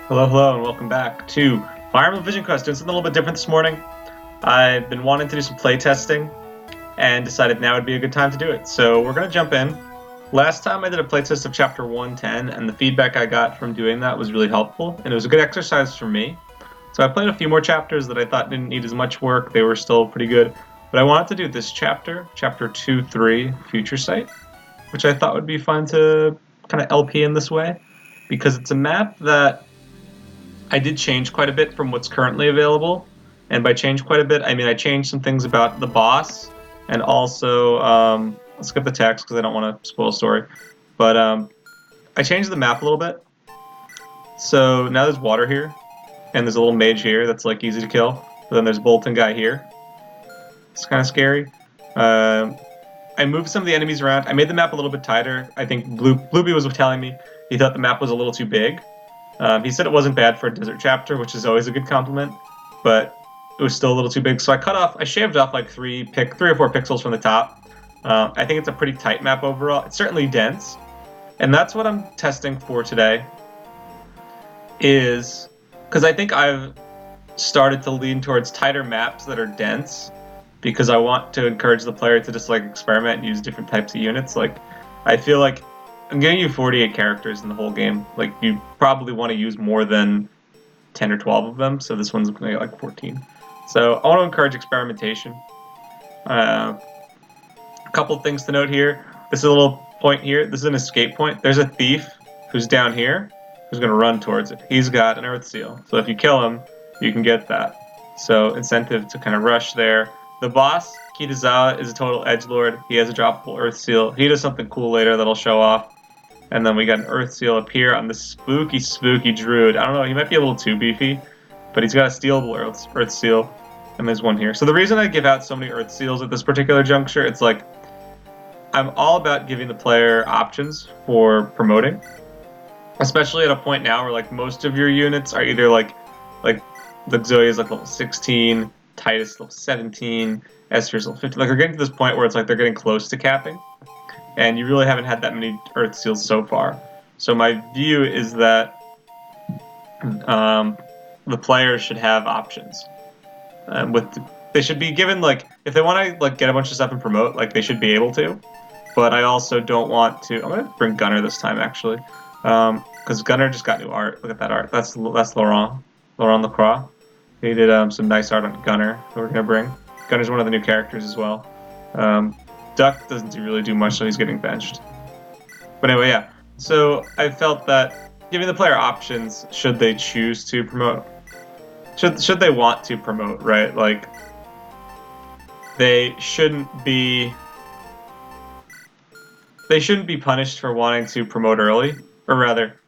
Hello, hello, and welcome back to Fire Emblem Vision Quest. Doing something a little bit different this morning. I've been wanting to do some play testing and decided now would be a good time to do it. So we're going to jump in. Last time I did a playtest of Chapter 110, and the feedback I got from doing that was really helpful, and it was a good exercise for me. So I played a few more chapters that I thought didn't need as much work. They were still pretty good. But I wanted to do this chapter, Chapter 2-3, Future Sight, which I thought would be fun to kind of LP in this way, because it's a map that I did change quite a bit from what's currently available. And by change quite a bit, I mean I changed some things about the boss, and also, I'll skip the text because I don't want to spoil the story, but I changed the map a little bit. So now there's water here, and there's a little mage here that's like easy to kill. But then there's a Bolton guy here. It's kind of scary. I moved some of the enemies around. I made the map a little bit tighter. I think Blueby was telling me he thought the map was a little too big. He said it wasn't bad for a desert chapter, which is always a good compliment, but it was still a little too big. So I shaved off like 3 or 4 pixels from the top. I think it's a pretty tight map overall. It's certainly dense, and that's what I'm testing for today. Is because I think I've started to lean towards tighter maps that are dense, because I want to encourage the player to just like experiment and use different types of units. Like, I feel like I'm giving you 48 characters in the whole game. Like, you probably want to use more than 10 or 12 of them, so this one's going to get like 14. So I want to encourage experimentation. A couple of things to note here. This is a little point here. This is an escape point. There's a thief who's down here who's going to run towards it. He's got an Earth Seal, so if you kill him, you can get that. So incentive to kind of rush there. The boss, Kitazawa, is a total edgelord. He has a droppable Earth Seal. He does something cool later that'll show off. And then we got an Earth Seal up here on this spooky, spooky druid. I don't know, he might be a little too beefy, but he's got a stealable Earth Seal. And there's one here. So the reason I give out so many Earth Seals at this particular juncture, it's like, I'm all about giving the player options for promoting. Especially at a point now where like most of your units are either like Luxuria's like level 16, Titus level 17, Esther's level 15. Like, they're getting to this point where it's like they're getting close to capping. And you really haven't had that many Earth Seals so far. So my view is that the players should have options. They should be given, like, if they want to like get a bunch of stuff and promote, like, they should be able to. But I also don't want to. I'm gonna bring Gunner this time, actually, because Gunner just got new art. Look at that art. That's Laurent Lacroix. He did some nice art on Gunner that we're gonna bring. Gunner's one of the new characters as well. Duck doesn't really do much, so he's getting benched. But anyway, yeah. So I felt that giving the player options, should they choose to promote, should they want to promote, right? Like, they shouldn't be punished for wanting to promote early, or rather,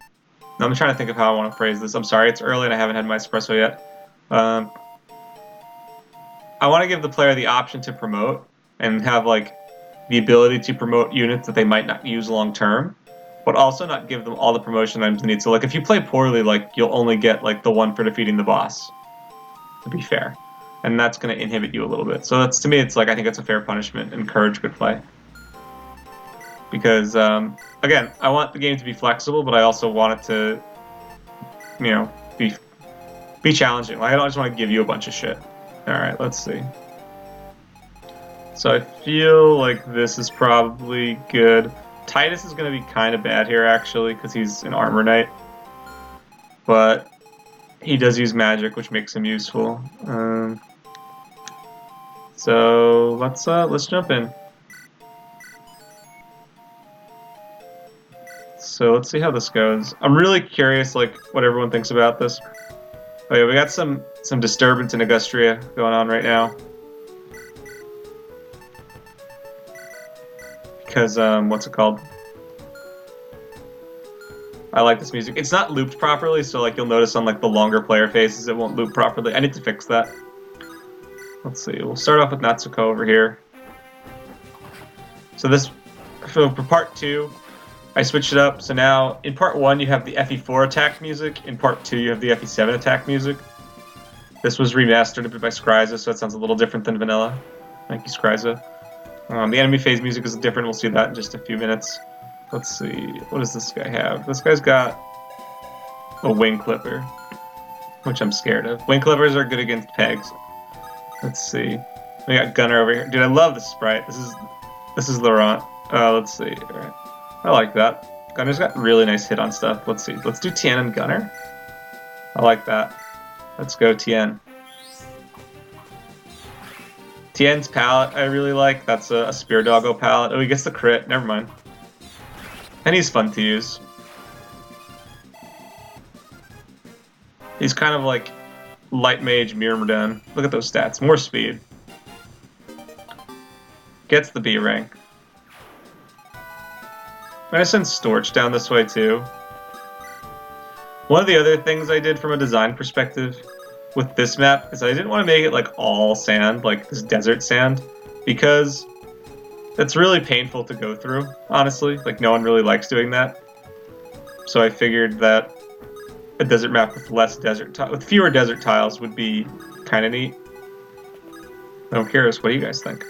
I'm trying to think of how I want to phrase this. I'm sorry, it's early and I haven't had my espresso yet. I want to give the player the option to promote and have like the ability to promote units that they might not use long term, but also not give them all the promotion items they need. So like, if you play poorly, like, you'll only get like the one for defeating the boss, to be fair, and that's going to inhibit you a little bit. So that's, to me, it's like, I think it's a fair punishment. Encourage good play, because again, I want the game to be flexible, but I also want it to, you know, be challenging. Like, I don't just want to give you a bunch of shit. All right, let's see. So I feel like this is probably good. Titus is going to be kind of bad here, actually, because he's an armor knight. But he does use magic, which makes him useful. So let's jump in. So let's see how this goes. I'm really curious, like, what everyone thinks about this. Oh yeah, we got some disturbance in Augustria going on right now. Because, what's it called? I like this music. It's not looped properly, so like, you'll notice on like the longer player phases it won't loop properly. I need to fix that. Let's see, we'll start off with Natsuko over here. So for part 2, I switched it up. So now, in part 1 you have the FE4 attack music, in part 2 you have the FE7 attack music. This was remastered a bit by Skryza, so it sounds a little different than vanilla. Thank you, Skryza. The enemy phase music is different. We'll see that in just a few minutes. Let's see. What does this guy have? This guy's got a wing clipper, which I'm scared of. Wing clippers are good against pegs. Let's see. We got Gunner over here. Dude, I love this sprite. This is Laurent. Let's see. All right. I like that. Gunner's got really nice hit on stuff. Let's see. Let's do Tien and Gunner. I like that. Let's go Tien. Tien's palette I really like. That's a Spear Doggo palette. Oh, he gets the crit. Never mind. And he's fun to use. He's kind of like Light Mage Myrmidon. Look at those stats. More speed. Gets the B rank. I'm gonna send Storch down this way too. One of the other things I did from a design perspective with this map is I didn't want to make it like all sand, like this desert sand, because that's really painful to go through, honestly. Like, no one really likes doing that. So I figured that a desert map with fewer desert tiles would be kind of neat. I'm curious, what do you guys think?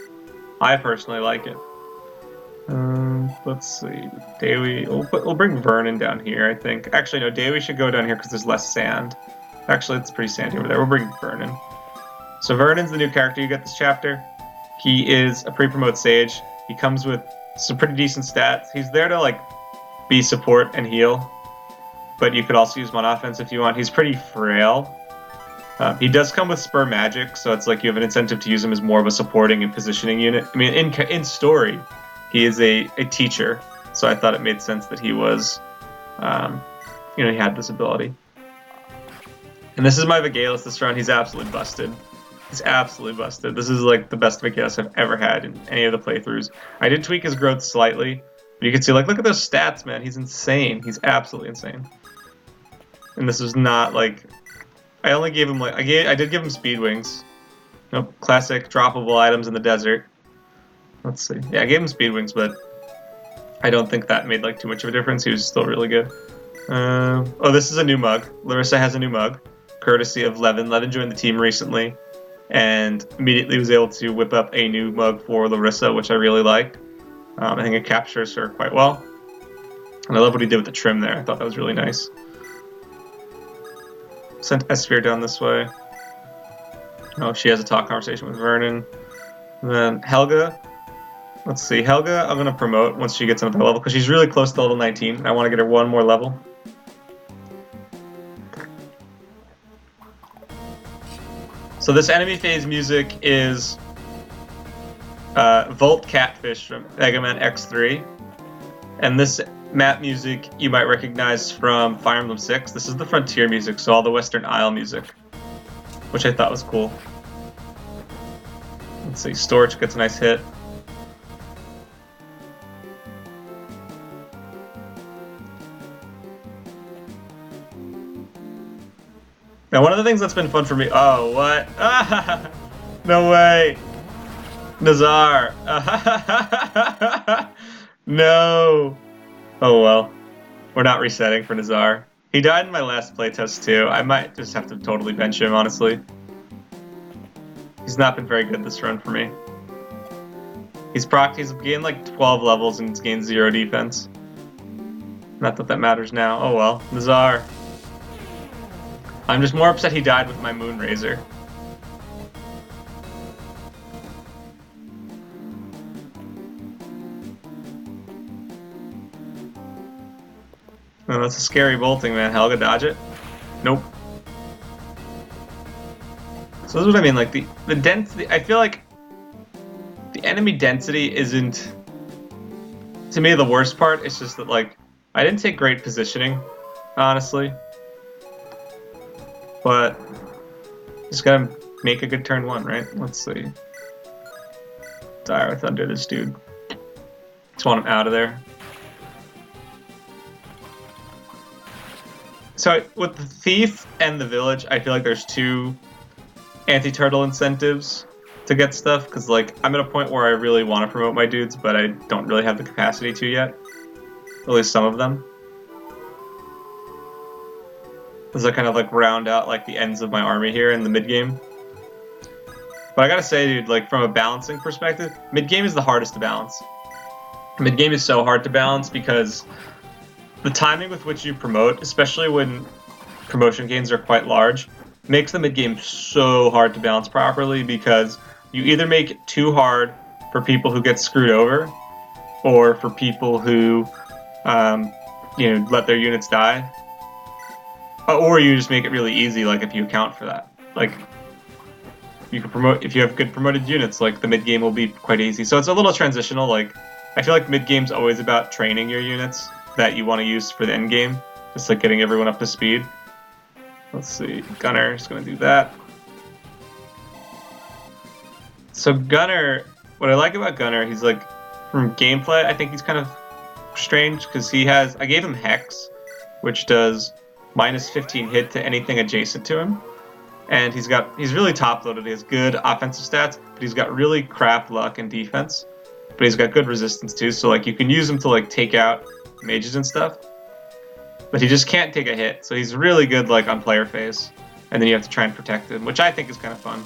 I personally like it. Let's see. Dawy. We'll bring Vernon down here, I think. Actually, no, Dawy should go down here because there's less sand. Actually, it's pretty sandy over there. We'll bring Vernon. So Vernon's the new character you get this chapter. He is a pre-promote sage. He comes with some pretty decent stats. He's there to like be support and heal, but you could also use him on offense if you want. He's pretty frail. He does come with Spur Magic, so it's like you have an incentive to use him as more of a supporting and positioning unit. I mean, in story, he is a teacher, so I thought it made sense that he was, he had this ability. And this is my Vigalis this round. He's absolutely busted. He's absolutely busted. This is like the best Vigalis I've ever had in any of the playthroughs. I did tweak his growth slightly, but you can see, like, look at those stats, man. He's insane. He's absolutely insane. And this is not like, I only gave him like, I did give him speed wings. Nope, classic droppable items in the desert. Let's see. Yeah, I gave him speed wings, but I don't think that made like too much of a difference. He was still really good. Oh, this is a new mug. Larissa has a new mug, courtesy of Levin. Levin joined the team recently, and immediately was able to whip up a new mug for Larissa, which I really liked. I think it captures her quite well. And I love what he did with the trim there. I thought that was really nice. Sent Esphere down this way. Oh, she has a talk conversation with Vernon. And then Helga. Let's see. Helga, I'm going to promote once she gets another level, because she's really close to level 19. And I want to get her one more level. So this enemy phase music is Volt Catfish from Mega Man X3. And this map music you might recognize from Fire Emblem 6. This is the Frontier music, so all the Western Isle music, which I thought was cool. Let's see, Storch gets a nice hit. Now, one of the things that's been fun for me... Oh, what? Ah, no way! Nazar! No! Oh well. We're not resetting for Nazar. He died in my last playtest too. I might just have to totally bench him, honestly. He's not been very good this run for me. He's gained like 12 levels and he's gained 0 defense. Not that that matters now. Oh well. Nazar. I'm just more upset he died with my Moonrazor. Oh, that's a scary bolting, man. Helga, dodge it? Nope. So this is what I mean, like, the density, I feel like the enemy density isn't, to me, the worst part. It's just that, like, I didn't take great positioning, honestly. But, just gotta make a good turn one, right? Let's see. Dire Thunder, this dude. Just want him out of there. So with the Thief and the Village, I feel like there's two anti-turtle incentives to get stuff, because like I'm at a point where I really want to promote my dudes, but I don't really have the capacity to yet. At least some of them. As I kind of like round out like the ends of my army here in the mid-game. But I gotta say, dude, like from a balancing perspective, mid-game is the hardest to balance. Mid-game is so hard to balance because the timing with which you promote, especially when promotion gains are quite large, makes the mid-game so hard to balance properly because you either make it too hard for people who get screwed over, or for people who, let their units die, or you just make it really easy. Like if you account for that, like you can promote if you have good promoted units, like the mid game will be quite easy. So it's a little transitional. Like I feel like mid game's always about training your units that you want to use for the end game, just like getting everyone up to speed. Let's see, Gunner is going to do that. So Gunner, what I like about Gunner, he's like, from gameplay, I think he's kind of strange because he has, I gave him Hex, which does minus 15 hit to anything adjacent to him. And he's really top loaded. He has good offensive stats, but he's got really crap luck and defense. But he's got good resistance too, so like you can use him to like take out mages and stuff. But he just can't take a hit, so he's really good like on player phase. And then you have to try and protect him, which I think is kind of fun.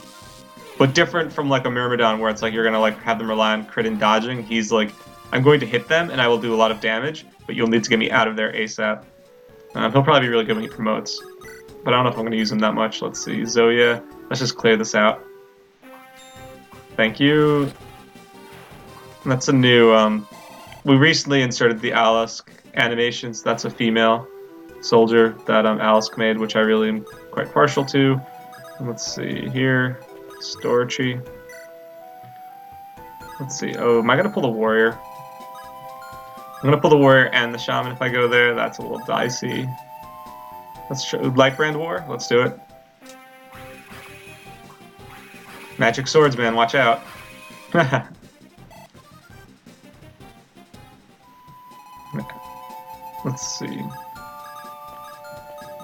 But different from like a Myrmidon where it's like you're gonna like have them rely on crit and dodging. He's like, I'm going to hit them and I will do a lot of damage, but you'll need to get me out of there ASAP. He'll probably be really good when he promotes. But I don't know if I'm going to use him that much. Let's see. Zoya. Let's just clear this out. Thank you. And that's a new... we recently inserted the Alisk animations. That's a female soldier that Alisk made, which I really am quite partial to. And let's see here. Store tree. Let's see. Oh, am I going to pull the warrior? I'm going to pull the warrior and the shaman if I go there. That's a little dicey. Let's try Lightbrand War. Let's do it. Magic swords, man. Watch out. Let's see.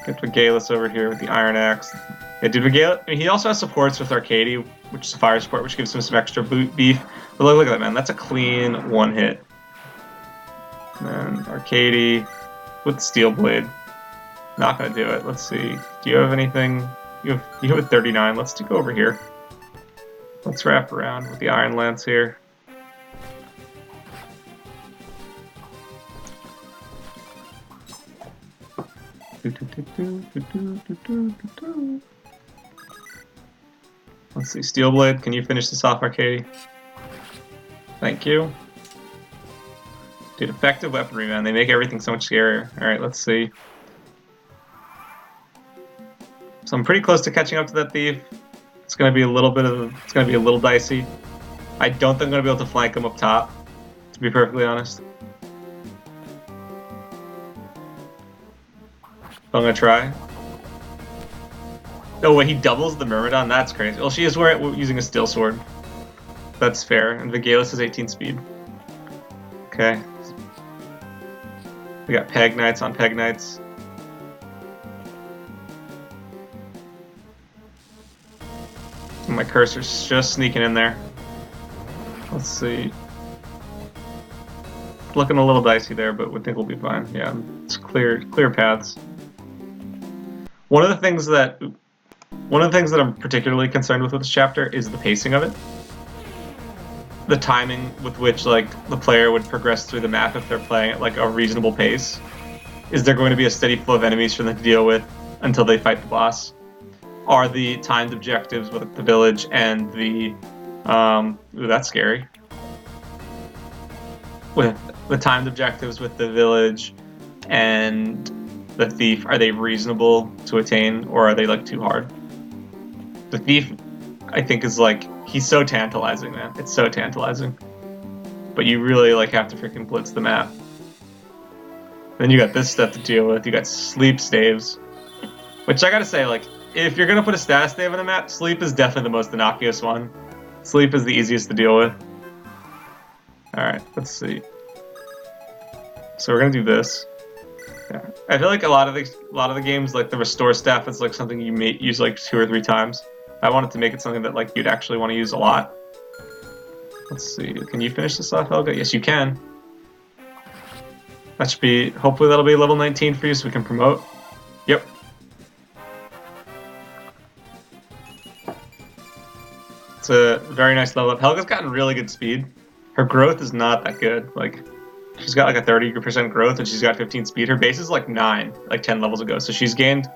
Get Vigalis over here with the Iron Axe. Yeah, dude, Vigalis, he also has supports with Arcady, which is a fire support, which gives him some extra beef. But look at that, man. That's a clean one hit. And Arcady with Steel Blade. Not gonna do it. Let's see. Do you have anything? You have a 39. Let's go over here. Let's wrap around with the Iron Lance here. Let's see. Steel Blade, can you finish this off, Arcady? Thank you. Dude, effective weaponry, man. They make everything so much scarier. Alright, let's see. So I'm pretty close to catching up to that thief. It's gonna be a little dicey. I don't think I'm gonna be able to flank him up top, to be perfectly honest. But I'm gonna try. Oh wait, he doubles the Myrmidon? That's crazy. Well, she is using a steel sword. That's fair. And Vigalis has 18 speed. Okay. We got Peg Knights on Peg Knights. And my cursor's just sneaking in there. Let's see. Looking a little dicey there, but we think we'll be fine. Yeah, it's clear paths. One of the things that I'm particularly concerned with this chapter is the pacing of it. The timing with which like the player would progress through the map if they're playing at like a reasonable pace. Is there going to be a steady flow of enemies for them to deal with until they fight the boss? Are the timed objectives with the village and the ooh, that's scary. With the timed objectives with the village and the thief, are they reasonable to attain, or are they like too hard? The thief, I think, is like, he's so tantalizing, man. It's so tantalizing. But you really like have to freaking blitz the map. Then you got this stuff to deal with. You got sleep staves, which I gotta say, like, if you're gonna put a stat stave on the map, sleep is definitely the most innocuous one. Sleep is the easiest to deal with. All right, let's see. So we're gonna do this. Yeah. I feel like a lot of the games, like the restore staff, is like something you may use like 2 or 3 times. I wanted to make it something that like you'd actually want to use a lot. Let's see. Can you finish this off, Helga? Yes, you can. That should be. Hopefully, that'll be level 19 for you, so we can promote. Yep. It's a very nice level up. Helga's gotten really good speed. Her growth is not that good. Like, she's got like a 30% growth and she's got 15 speed. Her base is like 9, like 10 levels ago. So she's gained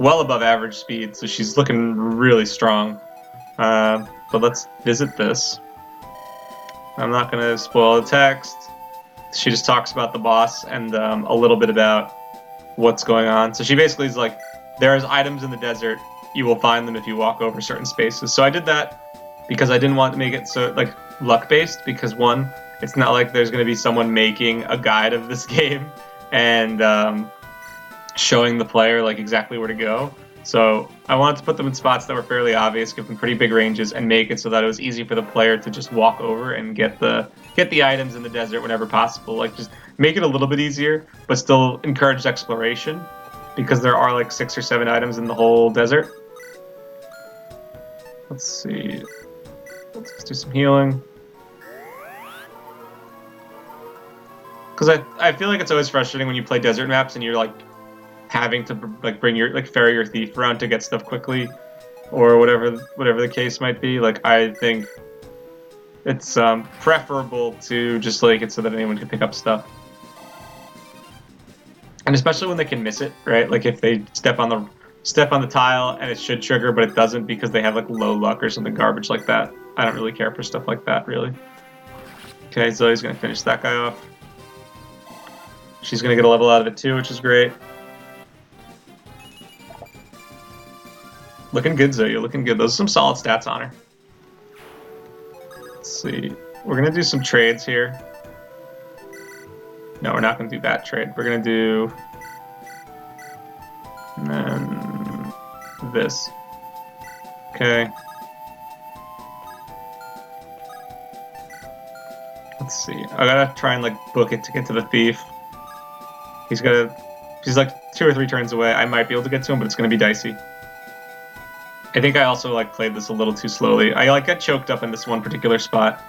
well above average speed, so she's looking really strong. But let's visit this. I'm not going to spoil the text. She just talks about the boss and a little bit about what's going on. So she basically is like, there's items in the desert. You will find them if you walk over certain spaces. So I did that because I didn't want to make it so like luck-based, because one, it's not like there's going to be someone making a guide of this game and showing the player like exactly where to go. So I wanted to put them in spots that were fairly obvious, give them pretty big ranges, and make it so that it was easy for the player to just walk over and get the items in the desert whenever possible. Like, just make it a little bit easier, but still encourage exploration, because there are like 6 or 7 items in the whole desert. Let's see. Let's do some healing. Because I feel like it's always frustrating when you play desert maps and you're like having to like bring your ferry your thief around to get stuff quickly, or whatever the case might be. Like, I think it's preferable to just like it so that anyone can pick up stuff, and especially when they can miss it, right? Like if they step on the tile and it should trigger, but it doesn't because they have like low luck or something garbage like that. I don't really care for stuff like that, really. Okay, Zoe's gonna finish that guy off. She's gonna get a level out of it too, which is great. Looking good, Zoe. You're looking good. Those are some solid stats on her. Let's see. We're going to do some trades here. No, we're not going to do that trade. We're going to do... and then this. Okay. Let's see. I gotta try and like book it to get to the thief. He's like 2 or 3 turns away. I might be able to get to him, but it's going to be dicey. I think I also like played this a little too slowly. I like got choked up in this one particular spot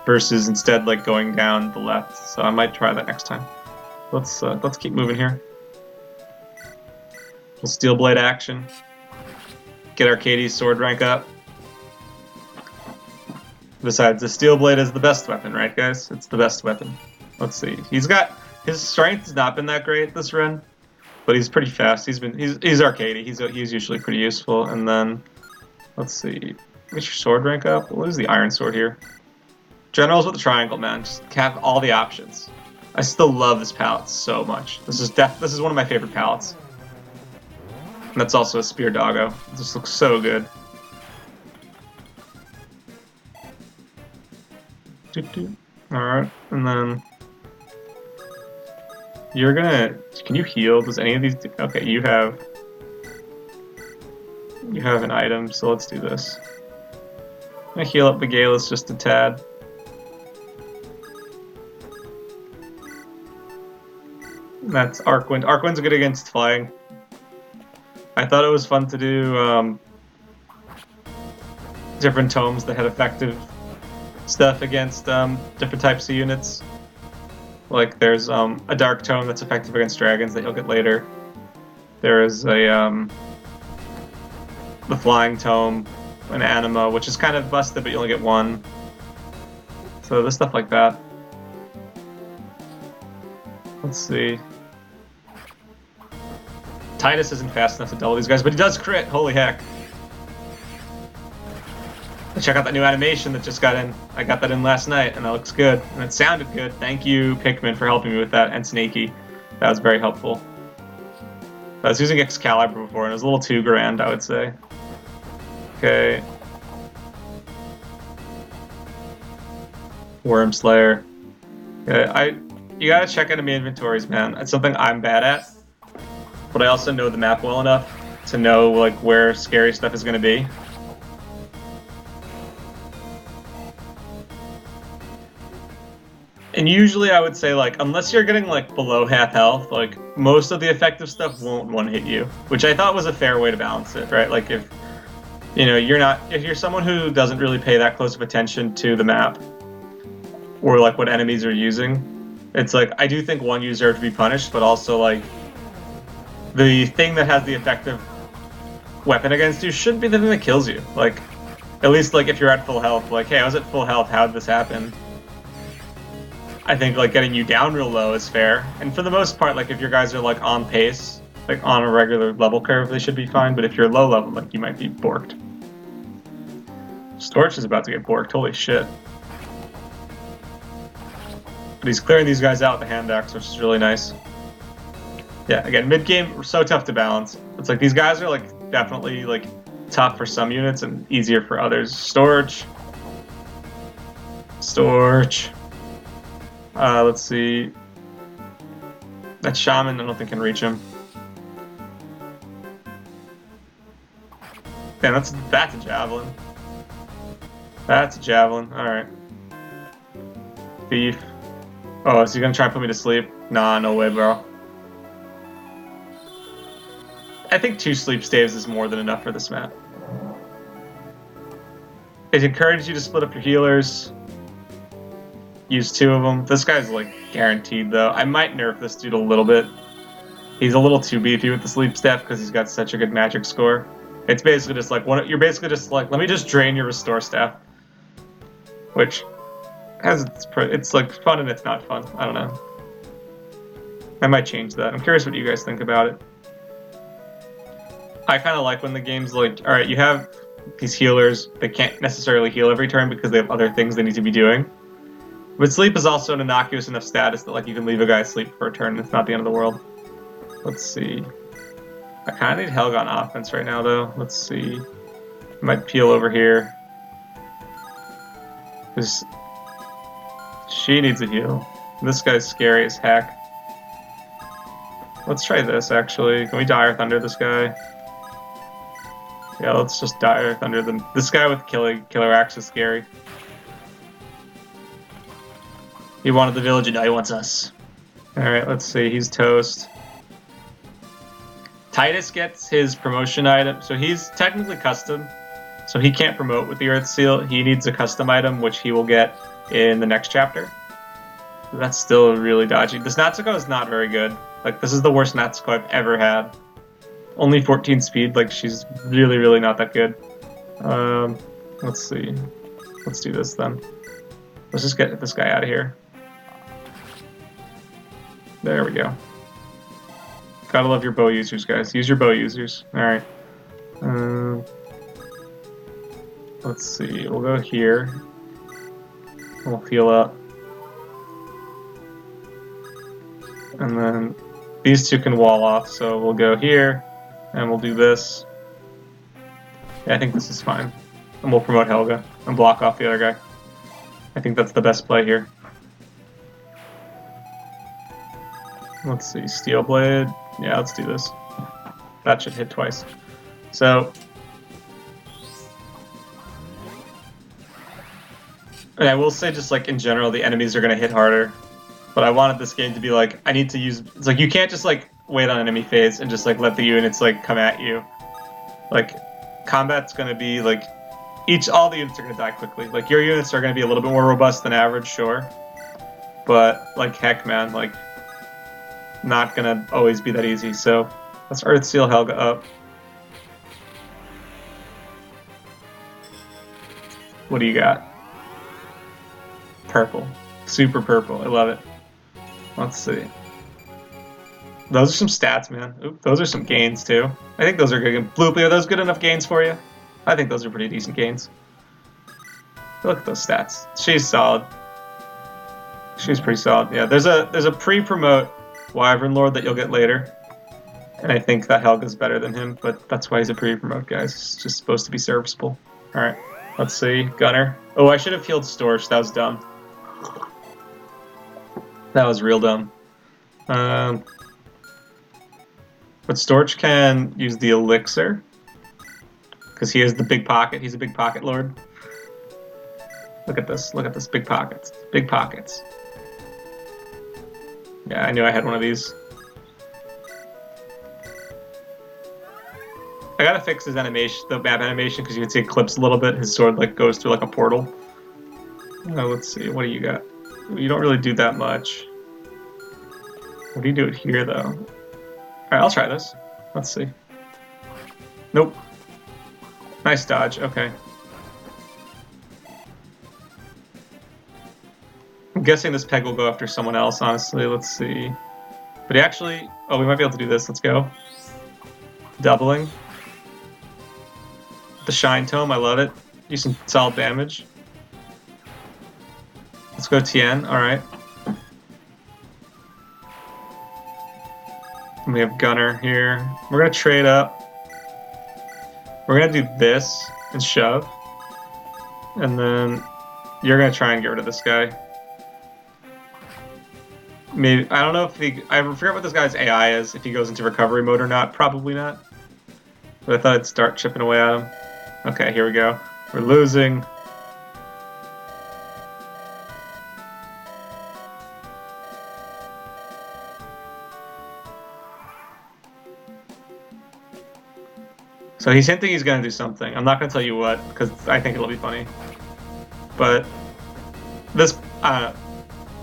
versus instead like going down the left. So I might try that next time. Let's keep moving here. Little Steel Blade action. Get our Katie's sword rank up. Besides, the Steel Blade is the best weapon, right, guys? It's the best weapon. Let's see. His strength has not been that great this run, but he's pretty fast. He's arcadey. He's usually pretty useful. And then let's see. Get your sword rank up. We'll use the iron sword here. Generals with the triangle, man. Just have all the options. I still love this palette so much. This is one of my favorite palettes. And that's also a spear doggo. It just looks so good. Alright, and then you're gonna... Can you heal? Does any of these... Okay, you have an item, so let's do this. I'm gonna heal up Vigalis just a tad. That's Arcwind. Arcwind's good against flying. I thought it was fun to do different tomes that had effective stuff against different types of units. Like there's a dark tome that's effective against dragons that you'll get later. There is a the flying tome, an anima, which is kind of busted, but you only get one. So there's stuff like that. Let's see. Titus isn't fast enough to double these guys, but he does crit. Holy heck. Check out that new animation that just got in. I got that in last night, and that looks good. And it sounded good. Thank you, Pikmin, for helping me with that, and Snakey. That was very helpful. I was using Excalibur before, and it was a little too grand, I would say. Okay. Worm Slayer. Okay, you gotta check enemy inventories, man. It's something I'm bad at. But I also know the map well enough to know like where scary stuff is gonna be. And usually I would say, like, unless you're getting, like, below half health, like, most of the effective stuff won't one-hit you. Which I thought was a fair way to balance it, right? Like, if, you know, if you're someone who doesn't really pay that close of attention to the map, or, like, what enemies are using, it's like, I do think one, you deserve to be punished, but also, like, the thing that has the effective weapon against you should be the thing that kills you. Like, at least, like, if you're at full health, like, hey, I was at full health, how did this happen? I think like getting you down real low is fair, and for the most part, like if your guys are like on pace like on a regular level curve, they should be fine. But if you're low level, like you might be borked. Storch is about to get borked. Holy shit! But he's clearing these guys out with the hand axe, which is really nice. Yeah, again, mid game, so tough to balance. It's like these guys are like definitely like tough for some units and easier for others. Storch. Let's see. That shaman, I don't think can reach him. Damn, that's a javelin. That's a javelin. All right. Thief. Oh, is he gonna try and put me to sleep? Nah, no way, bro. I think 2 sleep staves is more than enough for this map. It encourages you to split up your healers. Use 2 of them. This guy's like guaranteed though. I might nerf this dude a little bit. He's a little too beefy with the sleep staff because he's got such a good magic score. It's basically just like you're basically just like, let me just drain your restore staff, which has it's like fun and it's not fun. I don't know. I might change that. I'm curious what you guys think about it. I kind of like when the game's like, all right, you have these healers. They can't necessarily heal every turn because they have other things they need to be doing. But sleep is also an innocuous enough status that like you can leave a guy asleep for a turn and it's not the end of the world. Let's see. I kind of need Helga on offense right now, though. Let's see. I might peel over here. Because she needs a heal. This guy's scary as heck. Let's try this, actually. Can we Dire Thunder this guy? Yeah, let's just Dire Thunder them. This guy with Killer Axe is scary. He wanted the village, and now he wants us. Alright, let's see. He's toast. Titus gets his promotion item, so he's technically custom, so he can't promote with the Earth Seal. He needs a custom item, which he will get in the next chapter. That's still really dodgy. This Natsuko is not very good. Like, this is the worst Natsuko I've ever had. Only 14 speed, like, she's really, really not that good. Let's see. Let's do this, then. Let's just get this guy out of here. There we go. Gotta love your bow users, guys. Use your bow users. Alright. Let's see. We'll go here. We'll heal up. And then these 2 can wall off, so we'll go here, and we'll do this. Yeah, I think this is fine. And we'll promote Helga and block off the other guy. I think that's the best play here. Let's see. Steel Blade. Yeah, let's do this. That should hit twice. So, and I will say just like in general, the enemies are going to hit harder. But I wanted this game to be like, I need to use, it's like you can't just like wait on enemy phase and just like let the units like come at you. Like, combat's going to be like, all the units are going to die quickly. Like, your units are going to be a little bit more robust than average, sure. But like, heck man, like, not gonna always be that easy, so let's Earth Seal Helga up. What do you got? Purple. Super purple. I love it. Let's see. Those are some stats, man. Oop, those are some gains, too. I think those are good. Bloopy, are those good enough gains for you? I think those are pretty decent gains. Look at those stats. She's solid. She's pretty solid. Yeah, there's a pre-promote Wyvern Lord that you'll get later. And I think that Helga's better than him, but that's why he's a pre-promote, guys. It's just supposed to be serviceable. Alright, let's see. Gunner. Oh, I should have healed Storch. That was dumb. That was real dumb. But Storch can use the elixir. Because he has the big pocket. He's a big pocket lord. Look at this. Look at this. Big pockets. Big pockets. Yeah, I knew I had one of these. I gotta fix his animation, the map animation, because you can see it clips a little bit. His sword like goes through like a portal. Let's see. What do you got? You don't really do that much. What do you do here, though? Alright, I'll try this. Let's see. Nope. Nice dodge. Okay. I'm guessing this peg will go after someone else, honestly. Let's see. But he actually... Oh, we might be able to do this. Let's go. Doubling. The Shine Tome, I love it. Do some solid damage. Let's go Tien, alright. We have Gunner here. We're gonna trade up. We're gonna do this and shove. And then you're gonna try and get rid of this guy. Maybe, I don't know if he, I forget what this guy's AI is, if he goes into recovery mode or not. Probably not. But I thought I'd start chipping away at him. Okay, here we go. We're losing. So he's hinting he's gonna do something. I'm not gonna tell you what, because I think it'll be funny. But this,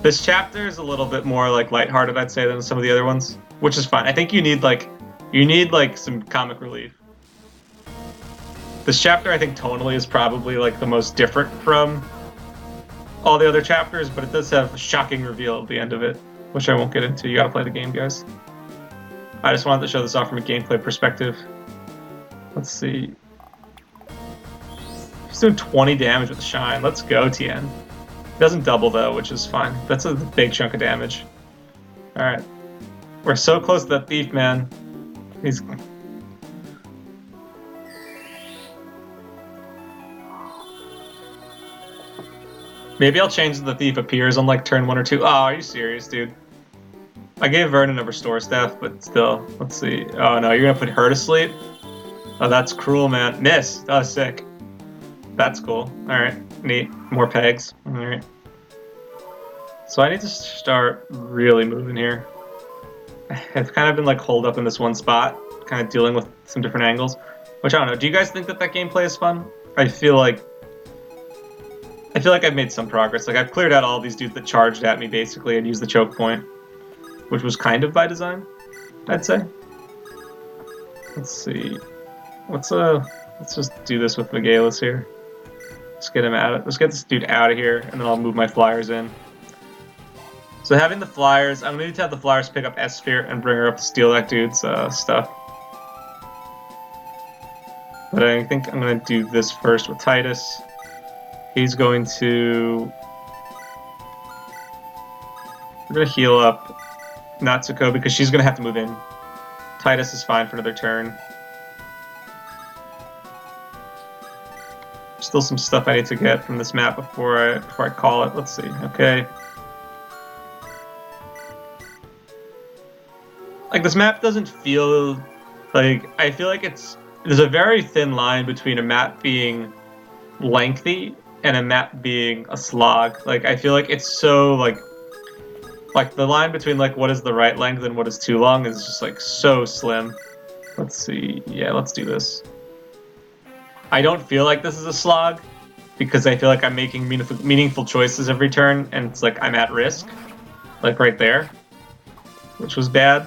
this chapter is a little bit more like lighthearted, I'd say, than some of the other ones, which is fine. I think you need like some comic relief. This chapter, I think, tonally is probably like the most different from all the other chapters, but it does have a shocking reveal at the end of it, which I won't get into. You gotta play the game, guys. I just wanted to show this off from a gameplay perspective. Let's see. He's doing 20 damage with the Shine. Let's go, Tien. Doesn't double though, which is fine. That's a big chunk of damage. Alright. We're so close to that thief, man. He's... Maybe I'll change the thief appears on like turn 1 or 2. Oh, are you serious, dude? I gave Vernon a restore staff, but still. Let's see. Oh no, you're gonna put her to sleep? Oh, that's cruel, man. Miss! That was sick. That's cool. Alright, neat. More pegs. Alright. So I need to start really moving here. I've kind of been like holed up in this one spot, kind of dealing with some different angles. Which I don't know. Do you guys think that gameplay is fun? I feel like I've made some progress. Like, I've cleared out all these dudes that charged at me, basically, and used the choke point. Which was kind of by design, I'd say. Let's see. Let's just do this with Megalis here. Let's get him out. Let's get this dude out of here, and then I'll move my flyers in. So having the flyers, I'm gonna need to have the flyers pick up S-Sphere and bring her up to steal that dude's stuff. But I think I'm gonna do this first with Titus. He's going to... We're gonna heal up Natsuko because she's gonna have to move in. Titus is fine for another turn. Still some stuff I need to get from this map before I call it. Let's see. Okay. Like, this map doesn't feel like... I feel like there's a very thin line between a map being lengthy and a map being a slog. Like, I feel like it's so, like the line between, like, what is the right length and what is too long is just, like, so slim. Let's see. Yeah, let's do this. I don't feel like this is a slog, because I feel like I'm making meaningful choices every turn, and it's like I'm at risk. Like, right there. Which was bad.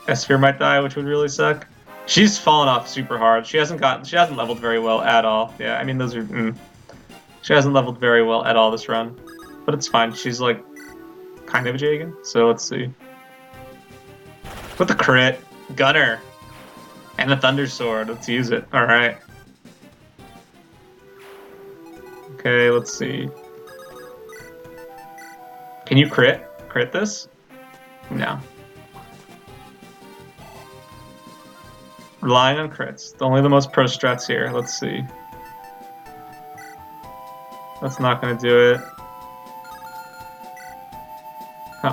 S-Sphere might die, which would really suck. She's fallen off super hard. She hasn't leveled very well at all. Yeah, I mean, those are... She hasn't leveled very well at all this run. But it's fine. She's, like, kind of a Jagan. So let's see. With the crit. Gunner. And the Thunder Sword. Let's use it. Alright. Okay, let's see. Can you crit? Crit this? No. Relying on crits. Only the most pro strats here. Let's see. That's not gonna do it.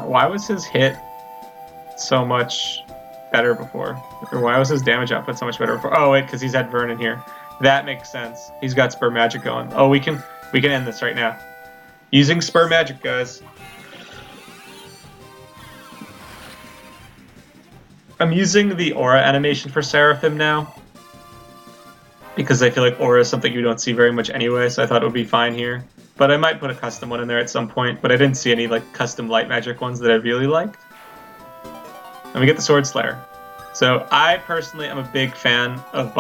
Why was his hit so much better before? Or why was his damage output so much better before? Oh wait, because he's had Vernon here. That makes sense. He's got Spur Magic going. Oh, we can end this right now. Using Spur Magic, guys. I'm using the Aura animation for Seraphim now, because I feel like Aura is something you don't see very much anyway, so I thought it would be fine here. But I might put a custom one in there at some point, but I didn't see any like custom light magic ones that I really liked. And we get the Sword Slayer. So I personally am a big fan of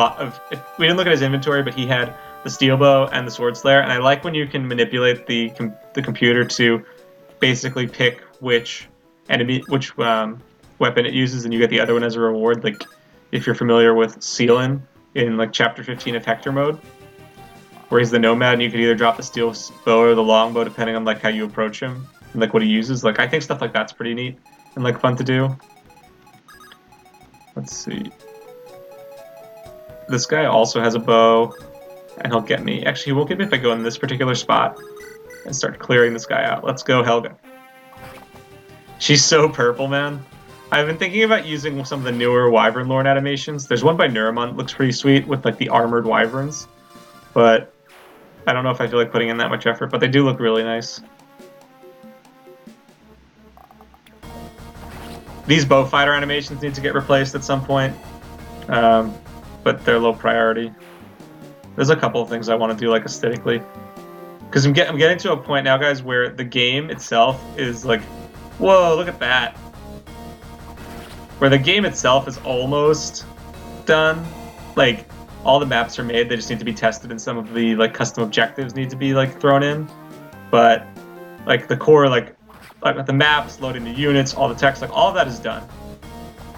we didn't look at his inventory, but he had the Steel Bow and the Sword Slayer, and I like when you can manipulate the computer to basically pick which weapon it uses, and you get the other one as a reward. Like, if you're familiar with Sealin in like Chapter 15 of Hector mode, where he's the nomad and you could either drop the steel bow or the longbow depending on like how you approach him and like what he uses. Like I think stuff like that's pretty neat and like fun to do. Let's see. This guy also has a bow, and he'll get me. Actually, he won't get me if I go in this particular spot and start clearing this guy out. Let's go, Helga. She's so purple, man. I've been thinking about using some of the newer Wyvern Lorn animations. There's one by Neuramon that looks pretty sweet with like the armored wyverns, but I don't know if I feel like putting in that much effort, but they do look really nice. These bow fighter animations need to get replaced at some point, but they're low priority. There's a couple of things I want to do like aesthetically, because I'm getting to a point now, guys, where the game itself is like, whoa, look at that. Where the game itself is almost done. Like, all the maps are made, they just need to be tested, and some of the like custom objectives need to be like thrown in. But like the core, like the maps, loading the units, all the text, like all of that is done.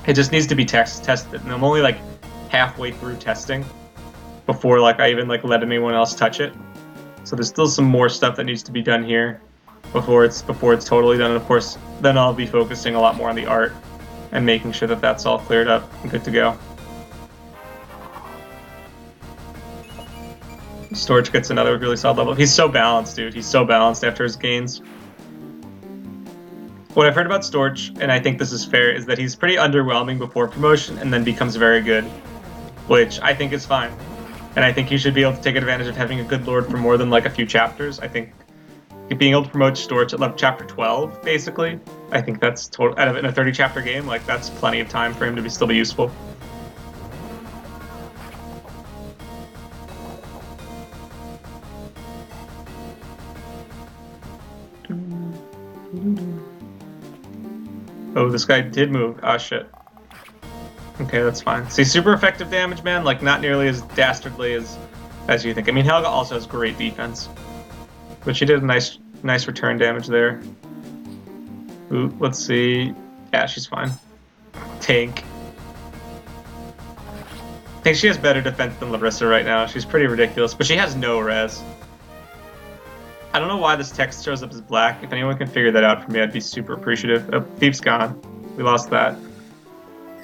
It just needs to be tested, and I'm only like halfway through testing before like I even like let anyone else touch it. So there's still some more stuff that needs to be done here before it's totally done. And of course, then I'll be focusing a lot more on the art and making sure that that's all cleared up and good to go. Storage gets another really solid level. He's so balanced, dude. He's so balanced after his gains. What I've heard about Storch, and I think this is fair, is that he's pretty underwhelming before promotion and then becomes very good, which I think is fine. And I think you should be able to take advantage of having a good lord for more than like a few chapters. I think being able to promote Storch at like chapter 12, basically, I think that's total, out of in a 30 chapter game, like that's plenty of time for him to still be useful. Oh, this guy did move. Ah, shit. Okay, that's fine. See, super effective damage, man. Like, not nearly as dastardly as you think. I mean, Helga also has great defense, but she did a nice return damage there. Ooh, let's see. Yeah, she's fine. Tank. I think she has better defense than Larissa right now. She's pretty ridiculous, but she has no res. I don't know why this text shows up as black. If anyone can figure that out for me, I'd be super appreciative. Oh, Thief's gone. We lost that.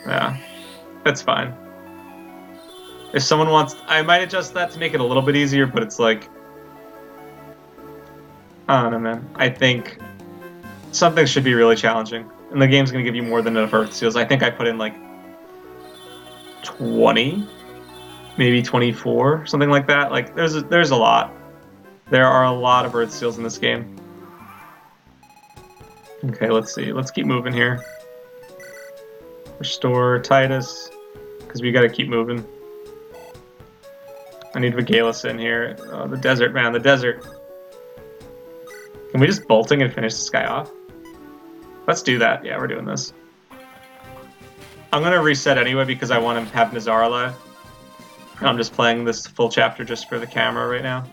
Yeah, that's fine. If someone wants... I might adjust that to make it a little bit easier, but it's like... I don't know, man. I think something should be really challenging. And the game's going to give you more than enough Earth Seals. I think I put in like 20? Maybe 24? Something like that. Like, there's a lot. There are a lot of Earth Seals in this game. Okay, let's see. Let's keep moving here. Restore Titus, because we gotta keep moving. I need Vigalis in here. Oh, the desert, man, the desert. Can we just bolting and finish this guy off? Let's do that. Yeah, we're doing this. I'm gonna reset anyway because I want to have Nazar alive. I'm just playing this full chapter just for the camera right now.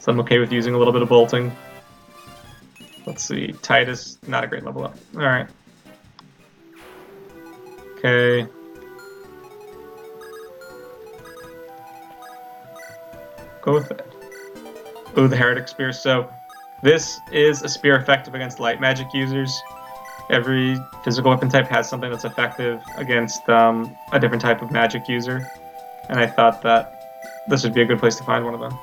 So I'm okay with using a little bit of bolting. Let's see, Titus, not a great level up. Alright. Okay. Go with it. Ooh, the Heretic Spear. So, this is a spear effective against light magic users. Every physical weapon type has something that's effective against a different type of magic user. And I thought that this would be a good place to find one of them.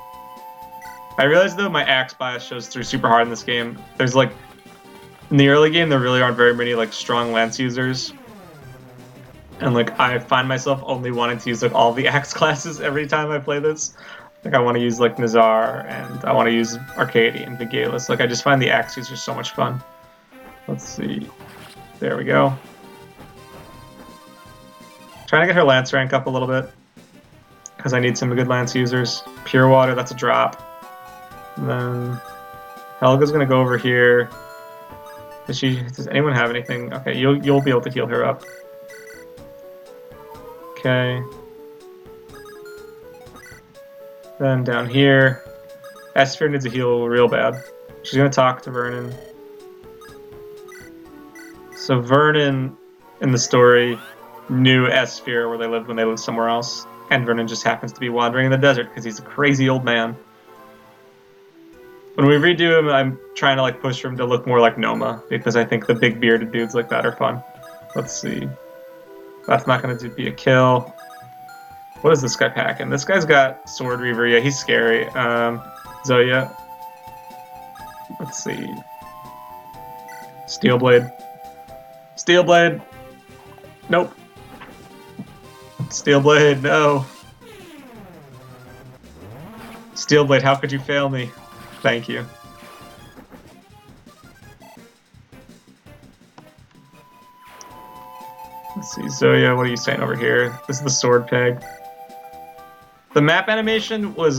I realized though my axe bias shows through super hard in this game. There's like, in the early game there really aren't very many like strong lance users. And like I find myself only wanting to use like all the axe classes every time I play this. Like I want to use like Nazar and I want to use Arcady and Vigalis. Like I just find the axe users so much fun. Let's see. There we go. Trying to get her lance rank up a little bit. Because I need some good lance users. Pure water, that's a drop. And then Helga's gonna go over here. Does anyone have anything? Okay, you'll be able to heal her up. Okay. Then down here, Esphere needs a heal real bad. She's gonna talk to Vernon. So Vernon in the story new S-sphere where they lived when they lived somewhere else. And Vernon just happens to be wandering in the desert because he's a crazy old man. When we redo him, I'm trying to like push for him to look more like Noma because I think the big bearded dudes like that are fun. Let's see. That's not going to be a kill. What is this guy packing? This guy's got Sword Reaver. Yeah, he's scary. Zoya. Let's see. Steel Blade. Steel Blade. Nope. Steel Blade, no. Steel Blade, how could you fail me? Thank you. Let's see, Zoya, what are you saying over here? This is the sword peg. The map animation was,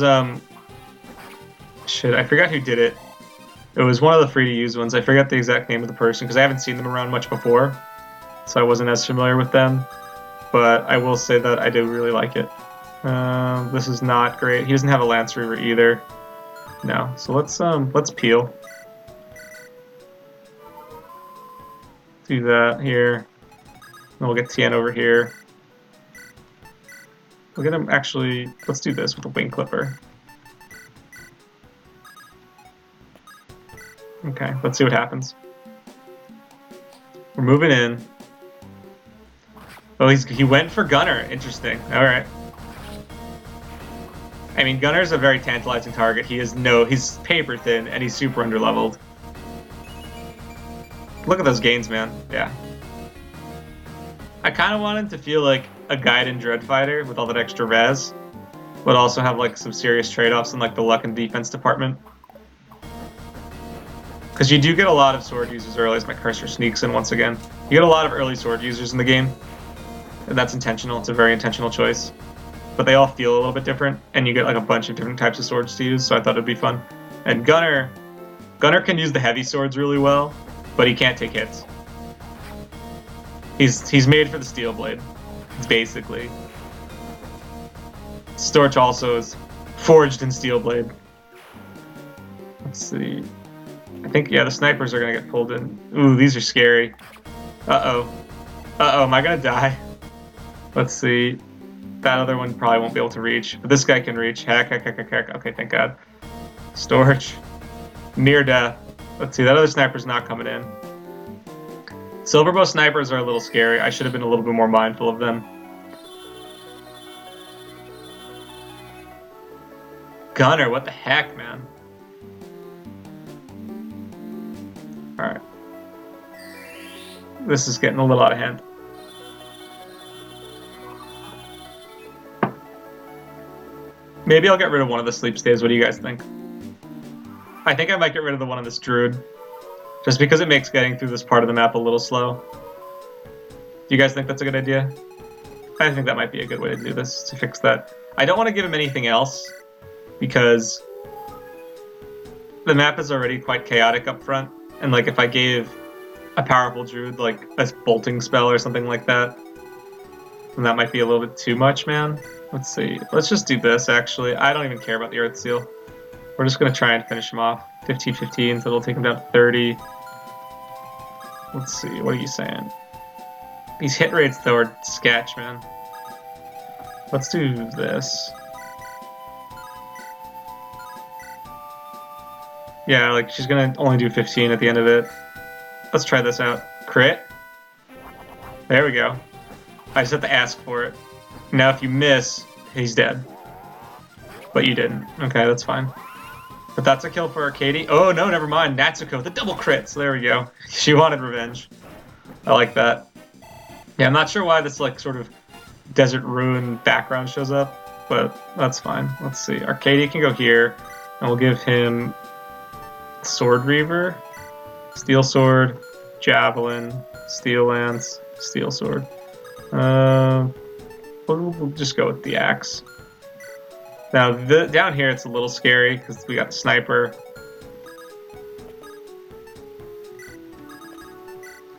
shit, I forgot who did it. It was one of the free-to-use ones. I forgot the exact name of the person, because I haven't seen them around much before, so I wasn't as familiar with them. But I will say that I do really like it. This is not great. He doesn't have a Lance Reaver either. No, so let's peel. Do that here. And we'll get Tien over here. We'll get him actually. Let's do this with a Wing Clipper. Okay, let's see what happens. We're moving in. Oh, he went for Gunner. Interesting. All right. I mean, Gunner's a very tantalizing target. He's paper thin and he's super underleveled. Look at those gains, man. Yeah. I kind of wanted to feel like a Gaiden Dread Fighter with all that extra res, but also have like some serious trade-offs in like the luck and defense department. Because you do get a lot of sword users early, as my cursor sneaks in once again. You get a lot of early sword users in the game, and that's intentional. It's a very intentional choice. But they all feel a little bit different, and you get like a bunch of different types of swords to use, so I thought it'd be fun. And Gunner can use the heavy swords really well, but he can't take hits. He's made for the Steel Blade, basically. Storch also is forged in Steel Blade. Let's see. I think, yeah, the snipers are gonna get pulled in. Ooh, these are scary. Uh-oh. Uh-oh, am I gonna die? Let's see. That other one probably won't be able to reach, but this guy can reach. Heck. Okay, thank God. Storch. Near death. Let's see, that other sniper's not coming in. Silverbow snipers are a little scary. I should have been a little bit more mindful of them. Gunner, what the heck, man? Alright. This is getting a little out of hand. Maybe I'll get rid of one of the sleep stays. What do you guys think? I think I might get rid of the one on this druid. Just because it makes getting through this part of the map a little slow. Do you guys think that's a good idea? I think that might be a good way to do this, to fix that. I don't want to give him anything else, because the map is already quite chaotic up front, and like if I gave a powerful druid like a bolting spell or something like that, then that might be a little bit too much, man. Let's see. Let's just do this, actually. I don't even care about the Earth Seal. We're just going to try and finish him off. 15-15, so it'll take him down to 30. Let's see, what are you saying? These hit rates, though, are sketch, man. Let's do this. Yeah, like, she's gonna only do 15 at the end of it. Let's try this out. Crit. There we go. I just have to ask for it. Now, if you miss, he's dead. But you didn't. Okay, that's fine. But that's a kill for Arcady. Oh, no, never mind. Natsuko, the double crits. There we go. She wanted revenge. I like that. Yeah, I'm not sure why this, like, sort of desert ruin background shows up, but that's fine. Let's see. Arcady can go here, and we'll give him Sword Reaver, Steel Sword, Javelin, Steel Lance, Steel Sword. We'll just go with the axe. Now, down here it's a little scary because we got the sniper.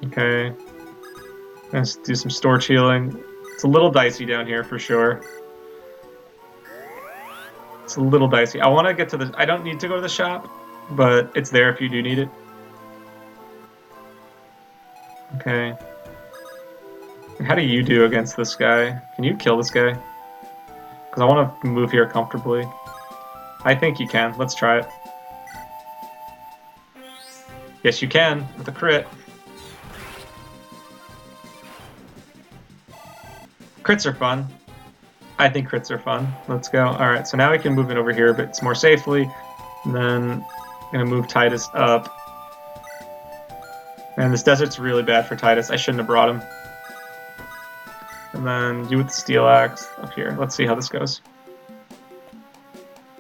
Okay. Let's do some storage healing. It's a little dicey down here for sure. It's a little dicey. I want to get to the... I don't need to go to the shop, but it's there if you do need it. Okay. How do you do against this guy? Can you kill this guy? Because I want to move here comfortably. I think you can. Let's try it. Yes, you can, with a crit. Crits are fun. I think crits are fun. Let's go. Alright, so now we can move it over here a bit more safely. And then I'm going to move Titus up. And this desert's really bad for Titus. I shouldn't have brought him. And then you with the steel axe up here. Let's see how this goes.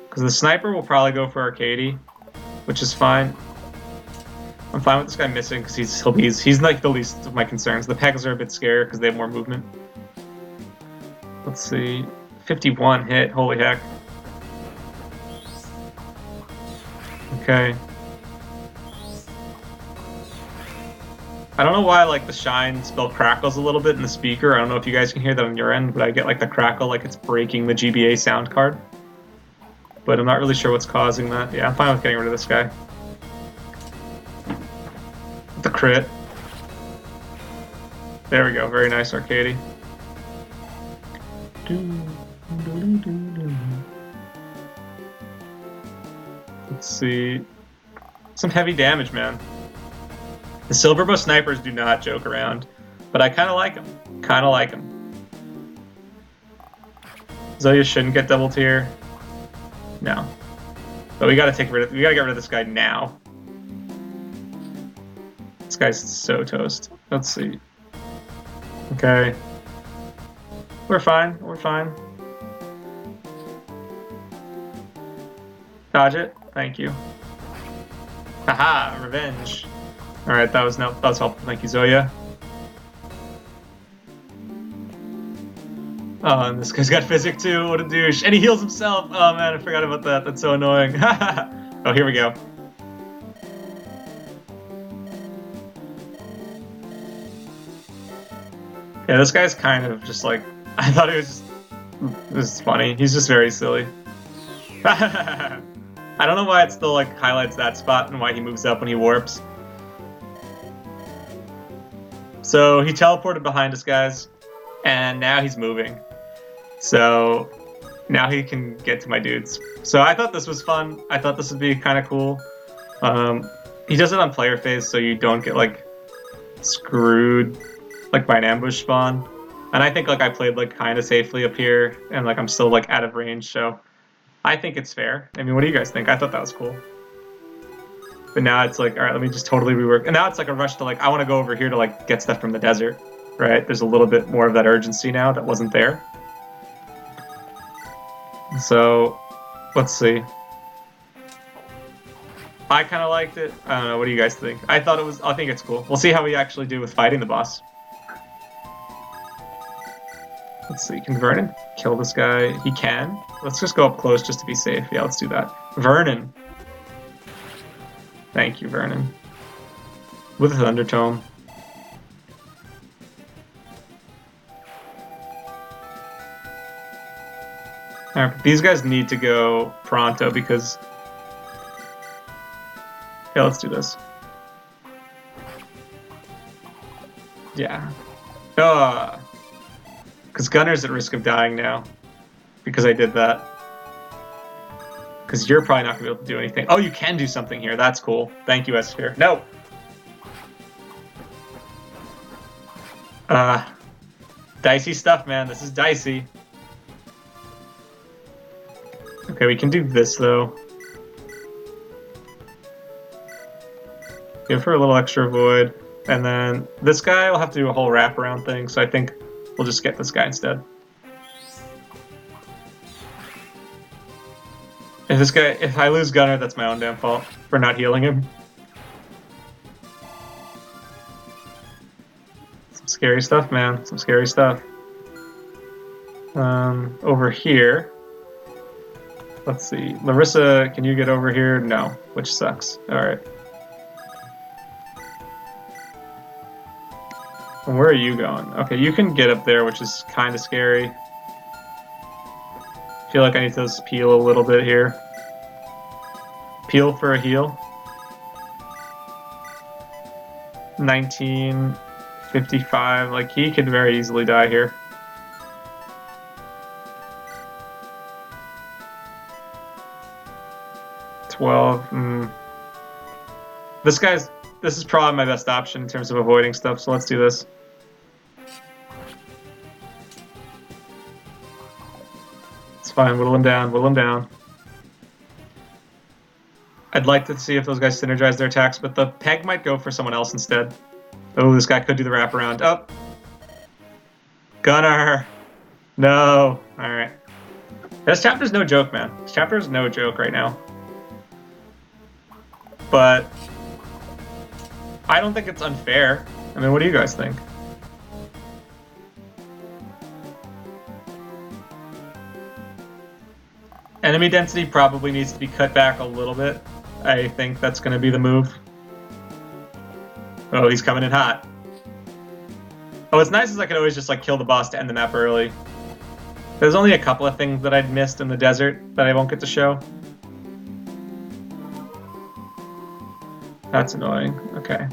Because the sniper will probably go for Arcady, which is fine. I'm fine with this guy missing because he's like the least of my concerns. The pegs are a bit scarier because they have more movement. Let's see. 51 hit. Holy heck. Okay. I don't know why like the shine spell crackles a little bit in the speaker. I don't know if you guys can hear that on your end, but I get like the crackle like it's breaking the GBA sound card. But I'm not really sure what's causing that. Yeah, I'm fine with getting rid of this guy. The crit. There we go. Very nice, Arcady. Let's see. Some heavy damage, man. The Silverbow snipers do not joke around, but I kind of like them. Kind of like them. Zoya shouldn't get double tier. No. But we gotta get rid of this guy now. This guy's so toast. Let's see. Okay. We're fine. We're fine. Dodge it. Thank you. Haha, revenge. Alright, that was helpful. Thank you, Zoya. Oh, and this guy's got physic too. What a douche. And he heals himself. Oh man, I forgot about that. That's so annoying. Oh, here we go. Yeah, this guy's kind of just like... I thought it was funny. He's just very silly. I don't know why it still like highlights that spot and why he moves up when he warps. So he teleported behind us, guys, and now he's moving. So now he can get to my dudes. So I thought this was fun. I thought this would be kind of cool. He does it on player phase, so you don't get like screwed like by an ambush spawn. And I think like I played like kind of safely up here, and like I'm still like out of range. So I think it's fair. I mean, what do you guys think? I thought that was cool. But now it's like, all right, let me just totally rework. And now it's like a rush to like, I want to go over here to like get stuff from the desert, right? There's a little bit more of that urgency now that wasn't there. So, let's see. I kind of liked it. I don't know. What do you guys think? I think it's cool. We'll see how we actually do with fighting the boss. Let's see. Can Vernon kill this guy? He can. Let's just go up close just to be safe. Yeah, let's do that. Vernon. Thank you, Vernon. With a Thunder Tome. Alright, these guys need to go pronto because... Yeah, let's do this. Yeah. Because Gunner's at risk of dying now. Because I did that. Because you're probably not going to be able to do anything. Oh, you can do something here. That's cool. Thank you, S-Sphere. No! Dicey stuff, man. This is dicey. Okay, we can do this, though. Go for a little extra void. And then this guy will have to do a whole wraparound thing, so I think we'll just get this guy instead. If I lose Gunner, that's my own damn fault for not healing him. Some scary stuff, man. Some scary stuff. Over here. Let's see. Larissa, can you get over here? No, which sucks. Alright. And where are you going? Okay, you can get up there, which is kind of scary. I feel like I need to peel a little bit here. Peel for a heal. 19, 55. Like, he could very easily die here. This is probably my best option in terms of avoiding stuff, so let's do this. It's fine, whittle him down, whittle him down. I'd like to see if those guys synergize their attacks, but the peg might go for someone else instead. Oh, this guy could do the wraparound. Oh! Gunner! No! Alright. This chapter's no joke, man. This chapter is no joke right now. But I don't think it's unfair. I mean, what do you guys think? Enemy density probably needs to be cut back a little bit. I think that's going to be the move. Oh, he's coming in hot. Oh, what's nice is I could always just like kill the boss to end the map early. There's only a couple of things that I'd missed in the desert that I won't get to show. That's annoying. Okay.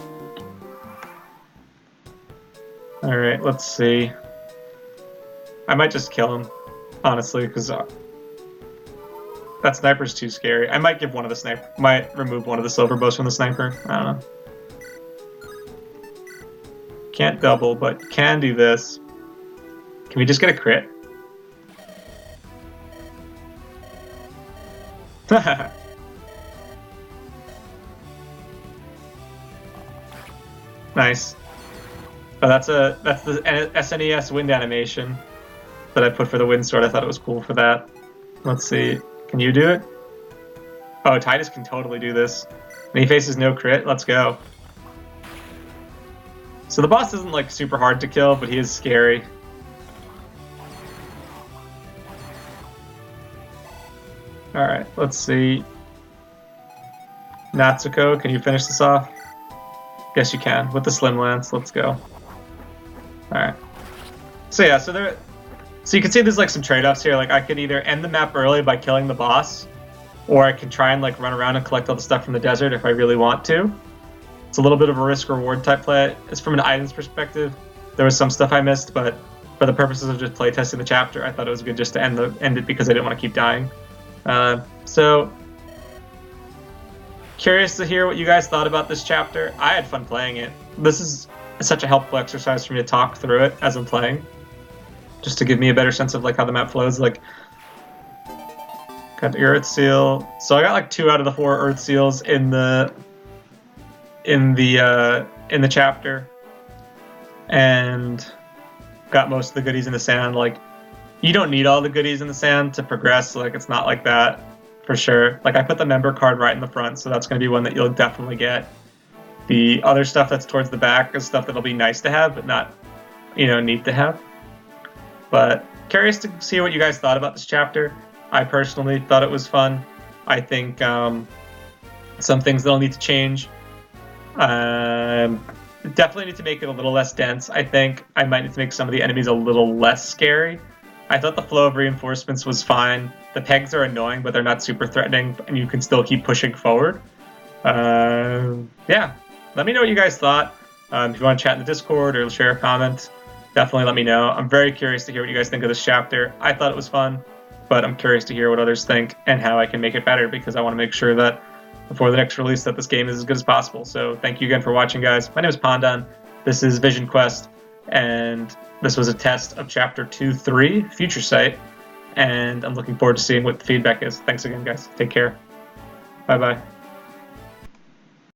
Alright, let's see. I might just kill him, honestly, because that sniper's too scary. I might give one of the sniper... Might remove one of the silver bows from the sniper. I don't know. Can't double, but can do this. Can we just get a crit? Nice. Oh, that's the SNES wind animation that I put for the wind sword. I thought it was cool for that. Let's see. Can you do it? Oh, Titus can totally do this. And he faces no crit. Let's go. So the boss isn't like super hard to kill, but he is scary. Alright, let's see. Natsuko, can you finish this off? Yes, you can. With the Slim Lance, let's go. Alright. So yeah, so you can see there's like some trade-offs here. Like I could either end the map early by killing the boss, or I can try and like run around and collect all the stuff from the desert if I really want to. It's a little bit of a risk-reward type play. It's from an items perspective. There was some stuff I missed, but for the purposes of just playtesting the chapter, I thought it was good just to end it because I didn't want to keep dying. So curious to hear what you guys thought about this chapter. I had fun playing it. This is such a helpful exercise for me to talk through it as I'm playing, just to give me a better sense of like how the map flows. Like, got the Earth Seal. So I got like 2 out of the 4 Earth Seals in the chapter, and got most of the goodies in the sand. Like, you don't need all the goodies in the sand to progress. Like, it's not like that for sure. Like, I put the member card right in the front, so that's going to be one that you'll definitely get. The other stuff that's towards the back is stuff that'll be nice to have, but not, neat to have. But curious to see what you guys thought about this chapter. I personally thought it was fun. I think some things that'll need to change. Definitely need to make it a little less dense. I think I might need to make some of the enemies a little less scary. I thought the flow of reinforcements was fine. The pegs are annoying, but they're not super threatening, and you can still keep pushing forward. Yeah, let me know what you guys thought. If you want to chat in the Discord or share a comment, definitely let me know. I'm very curious to hear what you guys think of this chapter. I thought it was fun, but I'm curious to hear what others think and how I can make it better, because I want to make sure that before the next release that this game is as good as possible. So thank you again for watching, guys. My name is Pandan. This is Vision Quest, and this was a test of Chapter 2-3, Future Sight, and I'm looking forward to seeing what the feedback is. Thanks again, guys. Take care. Bye-bye.